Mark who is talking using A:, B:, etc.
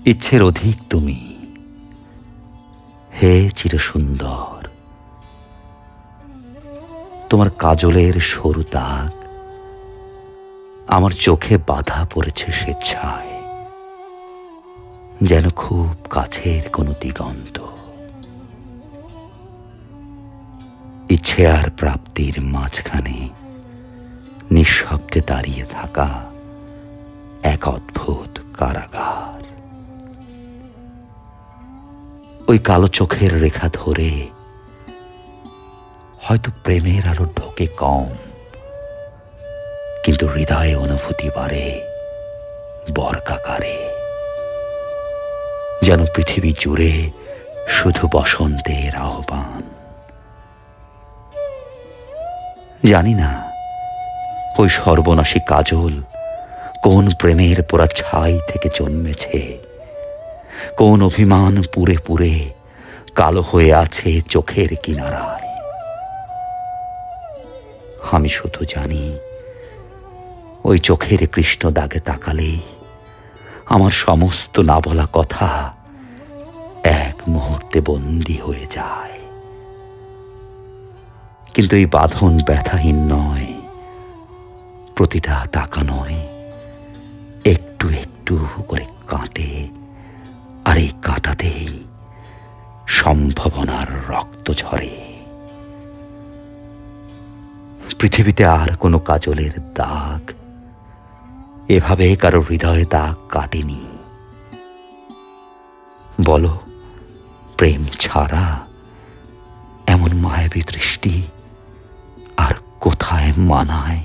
A: ইচ্ছের অধিক তুমি, হে চিরসুন্দর। তোমার কাজলের সরু দাগ আমার চোখে বাধা পড়েছে স্বেচ্ছায়, যেন খুব কাছের কোনো দিগন্ত। ইচ্ছে আর প্রাপ্তির মাঝখানে নিঃশব্দে দাঁড়িয়ে থাকা এক অদ্ভুত কারাগার। ওই কালো চোখের রেখা ধরে হয়তো প্রেমের আলো ঢোকে কম, কিন্তু হৃদয়ে অনুভূতি বাড়ে বর্গাকারে, যেন পৃথিবী জুড়ে শুধু বসন্তের আহ্বান। জানি না ওই সর্বনাশী কাজল কোন প্রেমের পোড়া ছাই থেকে জন্মেছে, কোন অভিমান পুরে পুরে কালো হয়ে আছে চোখের কিনারায়। আমি শুধু জানি ওই চোখের কৃষ্ণ দাগে তাকালেই আমার সমস্ত না বলা কথা এক মুহূর্তে বন্দী হয়ে যায়। কিন্তু এই বাঁধন ব্যথাহীন নয়, প্রতিটা তাকানোয় একটু একটু করে কাটে, আর এই কাটাতেই সম্ভাবনার রক্ত ঝরে। পৃথিবীতে আর কোনো কাজলের দাগ এভাবে কারো হৃদয়ে দাগ কাটেনি। বলো, প্রেম ছাড়া এমন মায়াবী দৃষ্টি আর কোথায় মানায়?